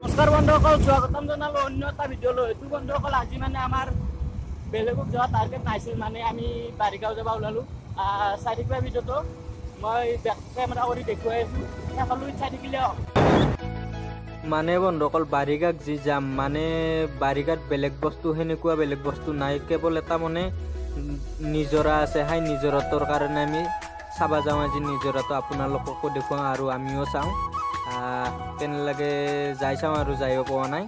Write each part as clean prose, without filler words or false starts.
নমস্কাৰ বন্ধুসকল, স্বাগতম জনালো অন্য এটা ভিডিঅ'লৈ। এইটো বন্ধুসকল আজি মানে আমাৰ বেলেগত যোৱা টাৰ্গেট নাছিল, মানে আমি বাৰিগাঁও যাব ওলালোঁ। চাই থাকিবা ভিডিঅ'টো, মই বেক কেমেৰা কৰি দেখুৱাই আছোঁ, সকলো চাই থাকিলে। মানে বন্ধুসকল বাৰিগাঁত যি যাম, মানে বাৰিগাঁত বেলেগ বস্তু সেনেকুৱা বেলেগ বস্তু নাই, কেৱল এটা মানে নিজৰা আছে। হাই নিজৰাটোৰ কাৰণে আমি চাব যাওঁ আজি। নিজৰাটো আপোনালোককো দেখুৱাওঁ আৰু আমিও চাওঁ কেনে লাগে, যাই চাওঁ আৰু যায়ো পোৱা নাই।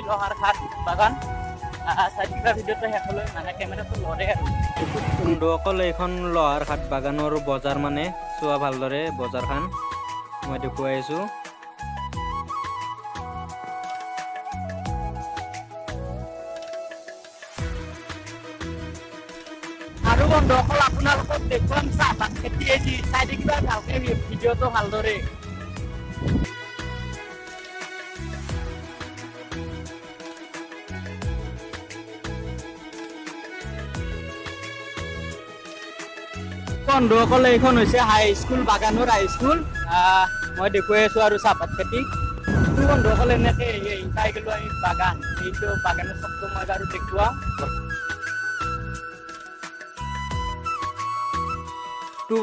লোহাৰঘাট বাগান চাই থাকিবা ভিডিঅ'টো শেষলৈ, মানে কেমেৰাটো লৰে আৰু বন্ধুসকল এইখন লোহাৰঘাট বাগানৰ বজাৰ, মানে চোৱা ভালদৰে বজাৰখন মই দেখুৱাই আছোঁ। আৰু বন্ধুসকল আপোনালোকক দেখুৱাম চাহপাত খেতি আজি, চাই থাকিবা ভালকৈ ভিডিঅ'টো ভালদৰে। বন্ধুসকলে এইখন হৈছে হাইস্কুল, বাগানৰ হাইস্কুল। মই দেখুৱাই আছোঁ আৰু চাহপাত খেতি। বন্ধুসকলে এনেকৈ পাই গ'লোঁ আমি বাগান, এইটো বাগানৰ চবটো মই বাৰু দেখুৱাম।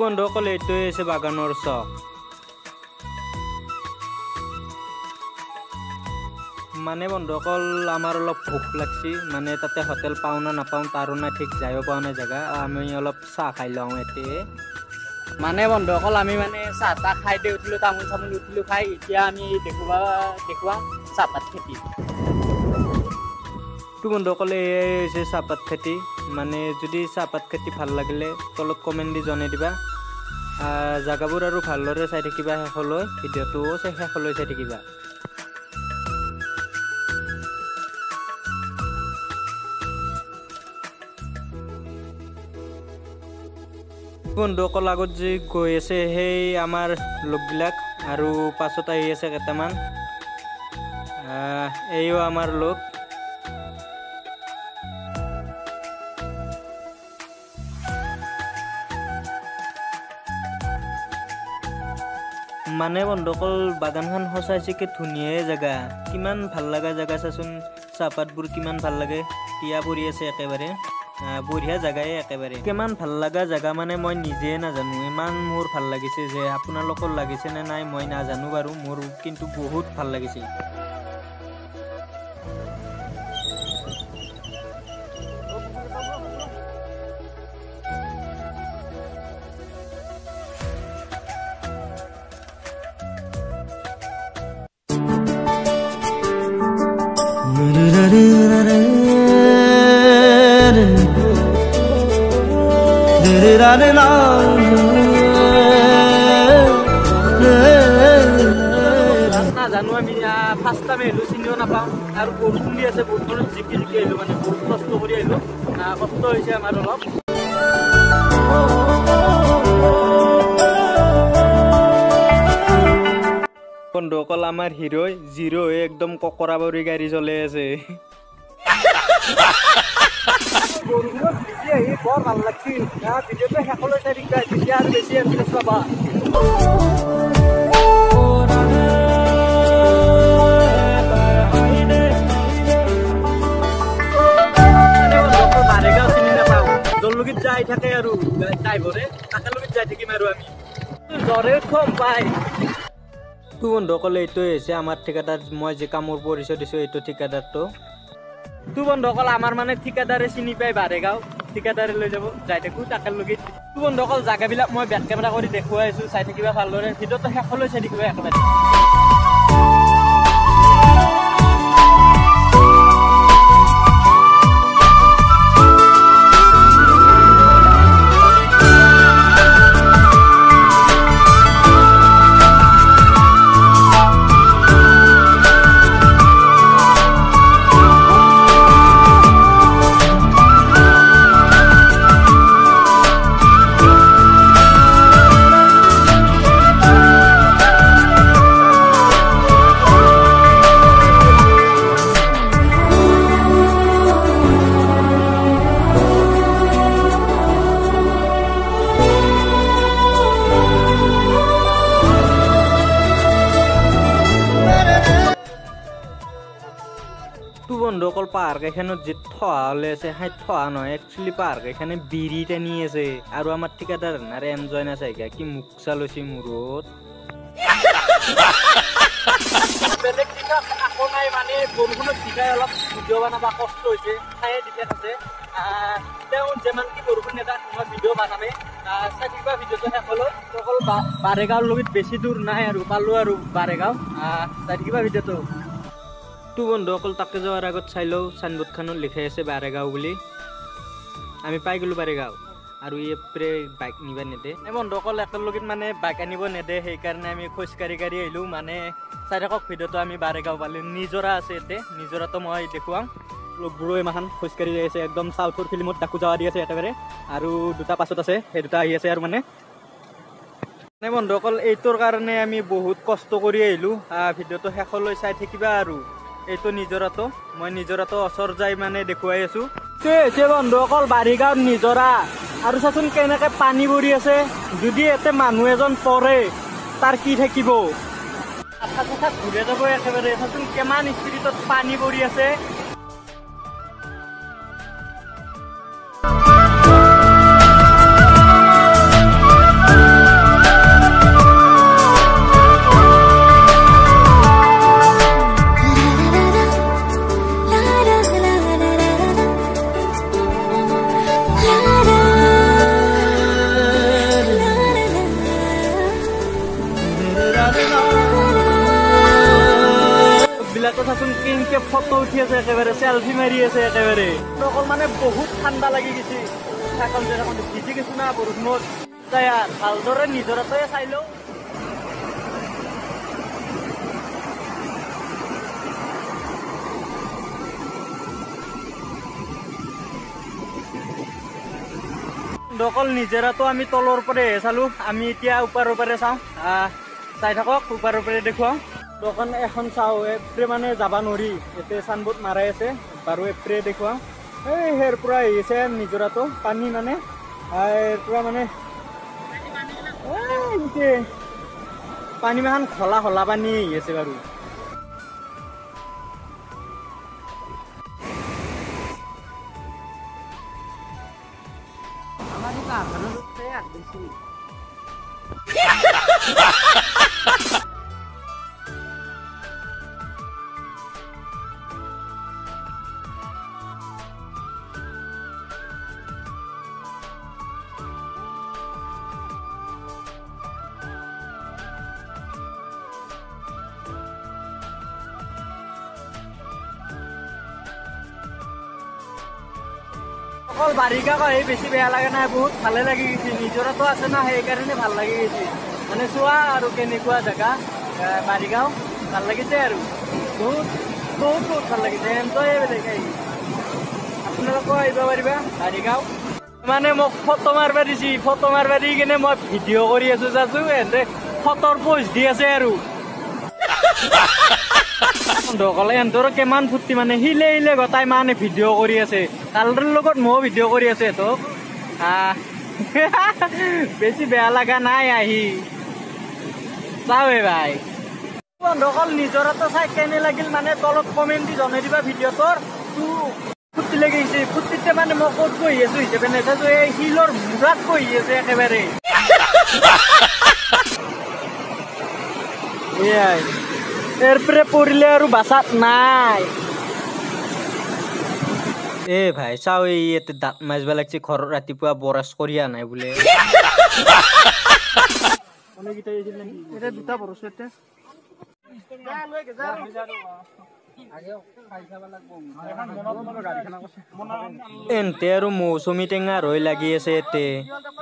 বন্ধুসকলে এইটোৱে হৈছে বাগানৰ চক। মানে বন্ধুসকল আমাৰ অলপ ভোক লাগছি, মানে তাতে হোটেল পাওঁ না নাপাওঁ তাৰো নাই ঠিক, যায়ো পোৱা নাই জেগা। আমি অলপ চাহ খাই লওঁ এতিয়া। মানে বন্ধুসকল আমি মানে চাহ তাহ খাই দি উঠিলোঁ, তামোল চামোল উঠিলোঁ খাই। এতিয়া আমি দেখুৱাম চাহপাত খেতি। বন্ধুসকলে এয়াই হৈছে চাহপাত খেতি। মানে যদি চাহপাত খেতি ভাল লাগিলে তলত কমেণ্ট দি জনাই দিবা। জেগাবোৰ আৰু ভালদৰে চাই থাকিবা শেষলৈ, ভিডিঅ'টোও শেষলৈ চাই থাকিবা। বন্ধুসকল আগত যি গৈ আছে সেই আমাৰ লোকবিলাক, আৰু পাছত আহি আছে কেইটামান, এইও আমাৰ লোক। মানে বন্ধুসকল বাগানখন সঁচাইচিকে ধুনীয়া জেগা, কিমান ভাল লগা জেগা চাচোন। চাহপাতবোৰ কিমান ভাল লাগে, টিয়া পৰি আছে একেবাৰে, বঢ়িয়া জেগাই একেবাৰে। কিমান ভাল লগা জেগা মানে মই নিজে নাজানো, ইমান মোৰ ভাল লাগিছে যে। আপোনালোকৰ লাগিছে নে নাই মই নাজানো বাৰু, মোৰ কিন্তু বহুত ভাল লাগিছে। নাজানো আমি ফাৰ্ষ্ট টাইম আহিলোঁ, চিনিও নাপাওঁ, আৰু বৰষুণ দি আছে। বৰষুণত জিকি জিকি আহিলোঁ, মানে বহুত কষ্ট কৰি আহিলোঁ। কষ্ট হৈছে আমাৰ অলপ। বন্ধুসকল আমাৰ হিৰ'ই জিৰ' হৈ একদম ককৰা বৰি গাড়ী চলাই আছে। বৰষুণত ভিজি আহি বৰ ভাল লাগিছিল। ভিডিঅ'টো শেষলৈ চাই থাকিবা, তেতিয়া আৰু বেছি ইণ্টাৰেষ্ট পাবা। বাৰিগাঁও চিনি নাপাওঁ, জলগীত যাই থাকে আৰু ড্ৰাইভৰে, তাকে লগত যাই থাকিম আৰু আমি জ্বৰে কম পাই। বন্ধুসকলে এইটোৱে হৈছে আমাৰ ঠিকাদাৰ, মই যে কামৰ পৰিচয় দিছোঁ এইটো ঠিকাদাৰটো। বন্ধুসকল আমাৰ মানে ঠিকাদাৰে চিনি পাই বাৰিগাঁও, ঠিকাদাৰে লৈ যাব, যাই থাকোঁ তাকে লগত। বন্ধুসকল জেগাবিলাক মই বেক কেমেৰা কৰি দেখুৱাই আছোঁ, চাই থাকিবা ভালদৰে। ভিডিঅ'টো শেষলৈ চাই থাকিবা একেবাৰে। বন্ধুসকল পাহাৰকেইখনত যি থোৱা হ'লে আছে সেই থোৱা নহয় একচুৱেলি পাহাৰকেইখনে বিৰি টানি আছে আৰু আমাৰ ঠিকাদাৰ নাৰে এনজয় নাচাই কি মুখ চালৈছি মূৰত বেলেগ দিনা আকৌ নাই মানে বৰষুণত ভিজাই অলপ ভিডিঅ' বনাবা কষ্ট হৈছে ঠায়ে দিলে আছে তেওঁ যিমান কি বৰষুণ এটা মই ভিডিঅ' বনামে চাই থাকিবা ভিডিঅ'টো শেষ হ'লো অকল বাৰেগাঁৱৰ লগত বেছি দূৰ নাই আৰু পালোঁ আৰু বাৰেগাঁও চাই থাকিবা ভিডিঅ'টো তো বন্ধুসকল তাকে যোৱাৰ আগত চাই লওঁ চাইনবোৰ্ডখনত লিখাই আছে বাৰেগাঁও বুলি আমি পাই গ'লোঁ বাৰেগাঁও আৰু এপ্ৰে বাইক নিব নেদে বন্ধুসকল একেলগে মানে বাইক আনিব নেদে সেইকাৰণে আমি খোজকাঢ়ি কাঢ়ি আহিলোঁ মানে চাই থাকক ভিডিঅ'টো আমি বাৰেগাঁও পালোঁ নিজৰা আছে ইয়াতে নিজৰাটো মই দেখুৱাম লগবোৰো ইমান খোজকাঢ়ি যাই আছে একদম চাউথৰ ফিল্মত তাকো যাৱা দি আছে একেবাৰে আৰু দুটা পাছত আছে সেই দুটা আহি আছে আৰু মানে বন্ধুসকল এইটোৰ কাৰণে আমি বহুত কষ্ট কৰি আহিলোঁ ভিডিঅ'টো শেষলৈ চাই থাকিবা আৰু এইটো নিজৰাটো মই নিজৰাটো ওচৰ যাই মানে দেখুৱাই আছোঁ বন্ধুসকল বাৰিগাঁৱত নিজৰা আৰু চাচোন কেনেকৈ পানী পৰি আছে যদি ইয়াতে মানুহ এজন পৰে তাৰ কি থাকিব আঠা চাঠা ঘূৰে যাব একেবাৰে চাচোন কিমান স্পীডত পানী পৰি আছে কিনকে ফটো উঠি আছে একেবাৰে সেলফি মাৰি আছে একেবাৰে অকল মানে বহুত ঠাণ্ডা লাগি গৈছে ভিজি গৈছো না বৰষুণত ভালদৰে নিজৰাটোৱে চাই লওঁ অকল নিজৰাটো আমি তলৰ পৰাই চালো আমি এতিয়া ওপৰৰ পৰা চাওঁ চাই থাকক ওপৰৰ পৰা দেখুৱাওঁ দোকান এখন চাওঁ এপ্ৰে মানে যাব নোৱাৰি ইয়াতে চাইনবোৰ্ড মাৰাই আছে বাৰু এপ্ৰে দেখুৱাওঁ এই হেৰ পৰা আহিছে নিজৰাটো পানী মানে পৰা মানে পানী মাখান খলা খলা পানী আহি আছে বাৰু অকল বাৰিগাঁও আহি বেছি বেয়া লাগে নাই বহুত ভালে লাগি গৈছে নিজৰাটো আছে না সেইকাৰণে ভাল লাগি গৈছে মানে চোৱা আৰু কেনেকুৱা জেগা বাৰিগাঁও ভাল লাগিছে আৰু বহুত বহুত বহুত ভাল লাগিছে এনজয় বেলেগ আহি আপোনালোকেও আহিব পাৰিবা বাৰিগাঁও মানে মোক ফটো মাৰিব দিছে ফটো মাৰিব দি কিনে মই ভিডিঅ' কৰি আছো চাইছো এহেঁতে ফটোৰ পোষ্ট দি আছে আৰু বন্ধুসকলে এহেঁতৰ কিমান ফূৰ্তি মানে হিলে হিলে গোটাই মানে ভিডিঅ' কৰি আছে কালৰৰ লগত ময়ো ভিডিঅ' কৰি আছো সিহঁতক বেছি বেয়া লগা নাই আহি চাওৱে ভাই বন্ধুসকল নিজৰাটো চাই কেনে লাগিল মানে তলত কমেণ্ট দি জনাই দিবা ভিডিঅ'টোৰ ফূৰ্তি লাগিছে ফূৰ্তিতে মানে মই ক'ত বহি আছো হিচাপে নাচাইছো এই শিলৰ মূৰাত বহি আছে একেবাৰে এয়াই এৰপৰে পৰিলে আৰু বাচাত নাই এ ভাই চাও এই ইয়াতে দাঁত মাৰিব লাগছে ঘৰত ৰাতিপুৱা বৰাছ কৰি আনাই বোলে এনতে আৰু মৌচুমী টেঙা ৰৈ লাগি আছে এতে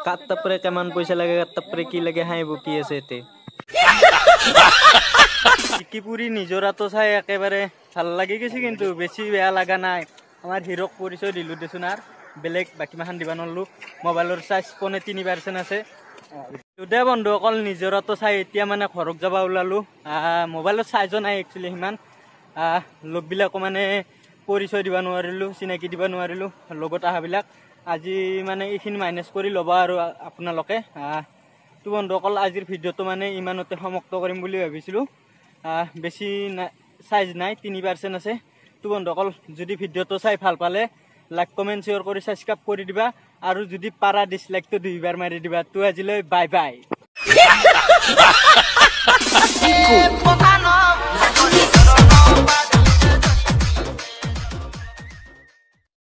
কাত তাপৰে কিমান পইচা লাগে কাত তাপৰে কি লাগে হাঁহি বকি আছে এতে টিকিপুৰি নিজৰাটো চাই একেবাৰে ভাল লাগি গৈছে কিন্তু বেছি বেয়া লগা নাই আমাৰ হিৰক পৰিচয় দিলোঁ দেচোন আৰু বেলেগ বাকী মাখান দিব নোৱাৰিলোঁ মোবাইলৰ চাৰ্জ 3% আছে দে বন্ধু অকল নিজৰাটো চাই এতিয়া মানে ঘৰত যাব ওলালোঁ মোবাইলৰ চাৰ্জো নাই একচুৱেলি সিমান লগবিলাকো মানে পৰিচয় দিব নোৱাৰিলোঁ চিনাকি দিব নোৱাৰিলোঁ লগত অহাবিলাক আজি মানে এইখিনি মাইনাছ কৰি ল'বা আৰু আপোনালোকে তো বন্ধু অকল আজিৰ ভিডিঅ'টো মানে ইমানতে সমাপ্ত কৰিম বুলি ভাবিছিলোঁ বেছি চাইজ নাই 3% আছে তো বন্ধুসকল যদি ভিডিঅ'টো চাই ভাল পালে লাইক কমেণ্ট শ্বেয়াৰ কৰি ছাবস্ক্ৰাইব কৰি দিবা আৰু যদি পাৰা ডিছলাইকটো 2বাৰ মাৰি দিবা তো আজিলৈ বাই বাই